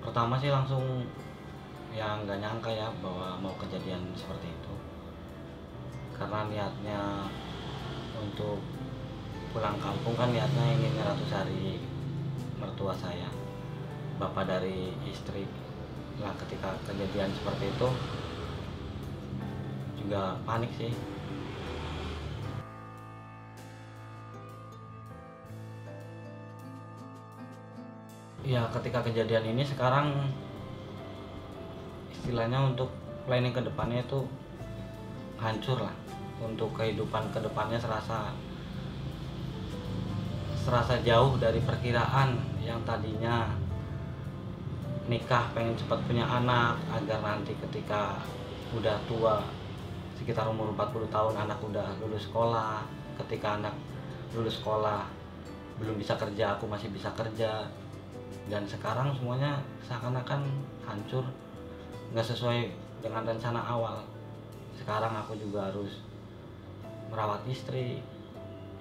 Pertama sih langsung ya nggak nyangka ya bahwa mau kejadian seperti itu, karena niatnya untuk pulang kampung kan niatnya ingin ngeratus hari mertua saya, bapak dari istri. Nah ketika kejadian seperti itu juga panik sih. Ya ketika kejadian ini sekarang istilahnya untuk planning kedepannya itu hancur lah. Untuk kehidupan kedepannya serasa serasa jauh dari perkiraan. Yang tadinya nikah pengen cepat punya anak agar nanti ketika udah tua sekitar umur 40 tahun anak udah lulus sekolah. Ketika anak lulus sekolah belum bisa kerja, aku masih bisa kerja. Dan sekarang semuanya seakan-akan hancur, nggak sesuai dengan rencana awal. Sekarang aku juga harus merawat istri,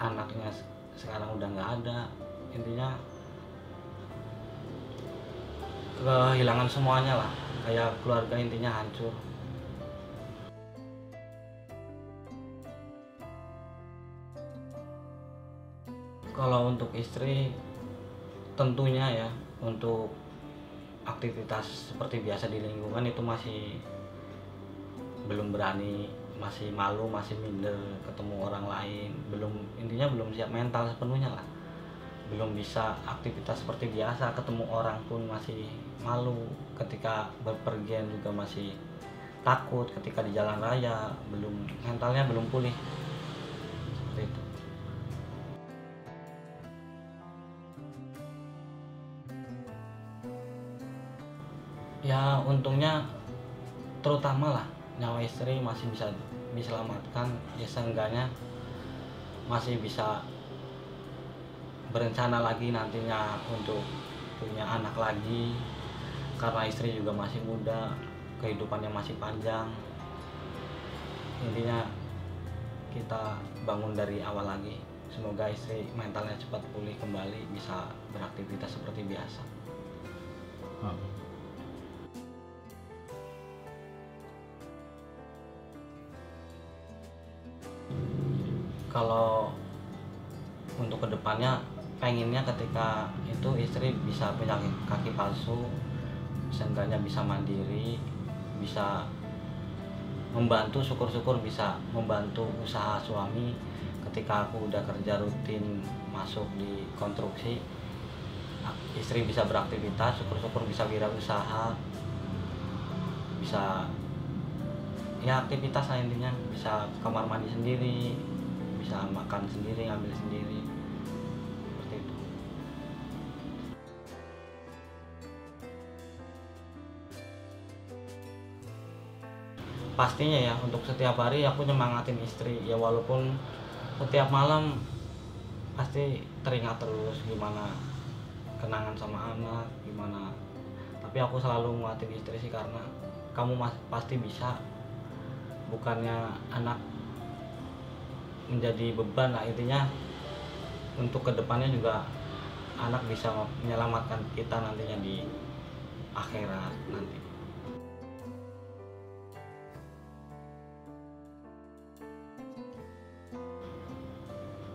anaknya sekarang udah nggak ada. Intinya kehilangan semuanya lah, kayak keluarga intinya hancur. Kalau untuk istri tentunya ya, untuk aktivitas seperti biasa di lingkungan itu masih belum berani, masih malu, masih minder ketemu orang lain, belum, intinya belum siap mental sepenuhnya lah. Belum bisa aktivitas seperti biasa, ketemu orang pun masih malu, ketika berpergian juga masih takut, ketika di jalan raya belum, mentalnya belum pulih seperti itu. Ya untungnya terutama lah nyawa istri masih bisa diselamatkan, ya seenggaknya masih bisa berencana lagi nantinya untuk punya anak lagi, karena istri juga masih muda, kehidupannya masih panjang. Intinya kita bangun dari awal lagi, semoga istri mentalnya cepat pulih kembali, bisa beraktivitas seperti biasa. Kalau untuk kedepannya pengennya ketika itu istri bisa punya kaki palsu, seenggaknya bisa mandiri, bisa membantu, syukur-syukur bisa membantu usaha suami. Ketika aku udah kerja rutin masuk di konstruksi, istri bisa beraktivitas, syukur-syukur bisa wirausaha, bisa ya aktivitas lah, intinya bisa kamar mandi sendiri, bisa makan sendiri, ngambil sendiri, seperti itu. Pastinya ya, untuk setiap hari aku nyemangatin istri ya, walaupun setiap malam pasti teringat terus gimana kenangan sama anak gimana, tapi aku selalu nguatin istri sih, karena kamu pasti bisa, bukannya anak menjadi beban lah. Intinya untuk kedepannya juga anak bisa menyelamatkan kita nantinya di akhirat nanti.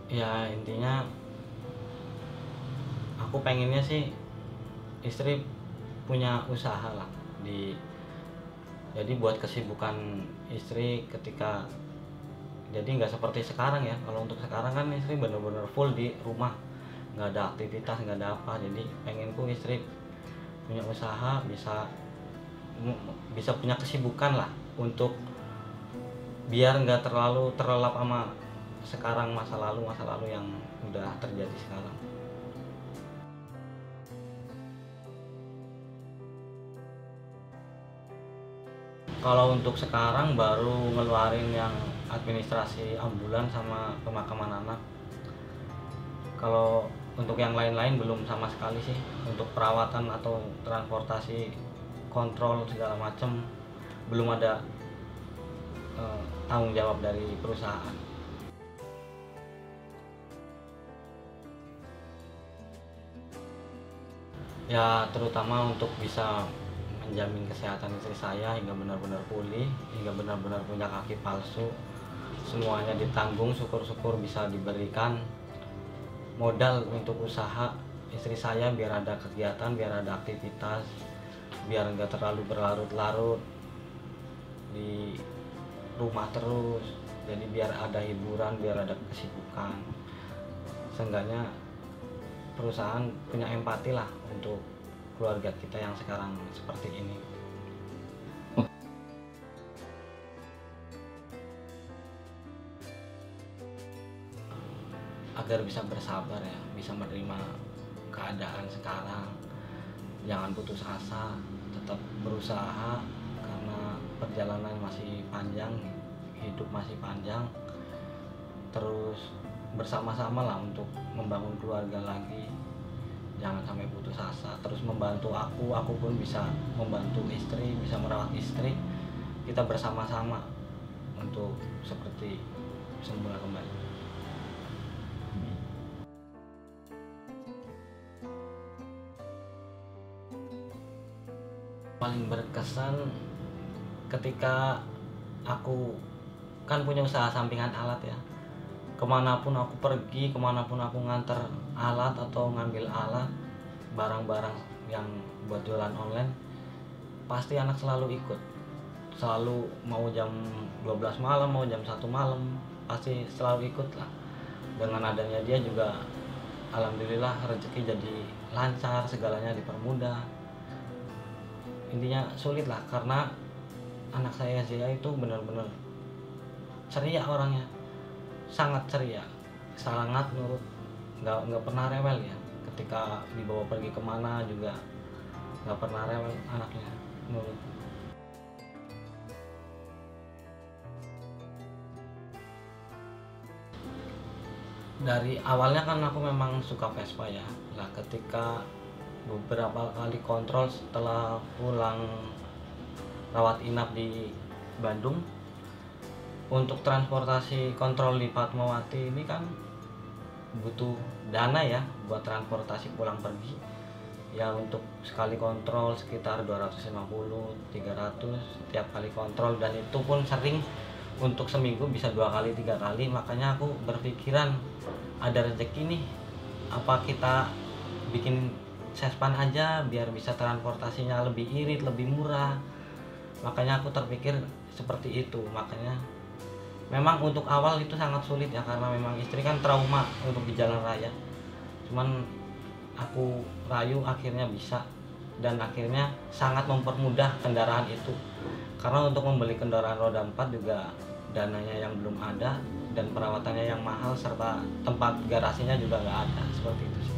Ya intinya aku pengennya sih istri punya usaha lah di, jadi buat kesibukan istri ketika, jadi nggak seperti sekarang ya. Kalau untuk sekarang kan istri bener-bener full di rumah, nggak ada aktivitas, nggak ada apa. Jadi pengenku istri punya usaha, bisa bisa punya kesibukan lah, untuk biar nggak terlalu terlelap sama sekarang, masa lalu yang udah terjadi sekarang. Kalau untuk sekarang baru ngeluarin yang administrasi ambulan sama pemakaman anak. Kalau untuk yang lain-lain belum sama sekali sih. Untuk perawatan atau transportasi, kontrol segala macam belum ada tanggung jawab dari perusahaan. Ya terutama untuk bisa menjamin kesehatan istri saya hingga benar-benar pulih, hingga benar-benar punya kaki palsu, semuanya ditanggung, syukur-syukur bisa diberikan modal untuk usaha istri saya biar ada kegiatan, biar ada aktivitas, biar enggak terlalu berlarut-larut di rumah terus. Jadi biar ada hiburan, biar ada kesibukan. Seenggaknya perusahaan punya empati lah untuk keluarga kita yang sekarang seperti ini. Agar bisa bersabar ya, bisa menerima keadaan sekarang, jangan putus asa, tetap berusaha karena perjalanan masih panjang, hidup masih panjang. Terus bersama-sama lah untuk membangun keluarga lagi, jangan sampai putus asa. Terus membantu aku pun bisa membantu istri, bisa merawat istri, kita bersama-sama untuk seperti semula kembali. Paling berkesan ketika aku kan punya usaha sampingan alat ya, kemanapun aku pergi, kemanapun aku nganter alat atau ngambil alat, barang-barang yang buat jualan online, pasti anak selalu ikut, selalu mau jam 12 malam, mau jam 1 malam, pasti selalu ikut lah. Dengan adanya dia juga alhamdulillah rezeki jadi lancar, segalanya dipermudah. Intinya sulit lah karena anak saya itu benar-benar ceria orangnya, sangat ceria, sangat nurut, nggak pernah rewel ya. Ketika dibawa pergi kemana juga nggak pernah rewel anaknya, nurut. Dari awalnya kan aku memang suka Vespa ya, lah ketika beberapa kali kontrol setelah pulang rawat inap di Bandung, untuk transportasi kontrol di Fatmawati ini kan butuh dana ya buat transportasi pulang pergi ya. Untuk sekali kontrol sekitar 250 300 setiap kali kontrol, dan itu pun sering untuk seminggu bisa 2 kali 3 kali. Makanya aku berpikiran ada rezeki nih, apa kita bikin sespan aja biar bisa transportasinya lebih irit, lebih murah. Makanya aku terpikir seperti itu. Makanya memang untuk awal itu sangat sulit ya, karena memang istri kan trauma untuk di jalan raya. Cuman aku rayu akhirnya bisa, dan akhirnya sangat mempermudah kendaraan itu. Karena untuk membeli kendaraan roda 4 juga dananya yang belum ada, dan perawatannya yang mahal, serta tempat garasinya juga nggak ada, seperti itu sih.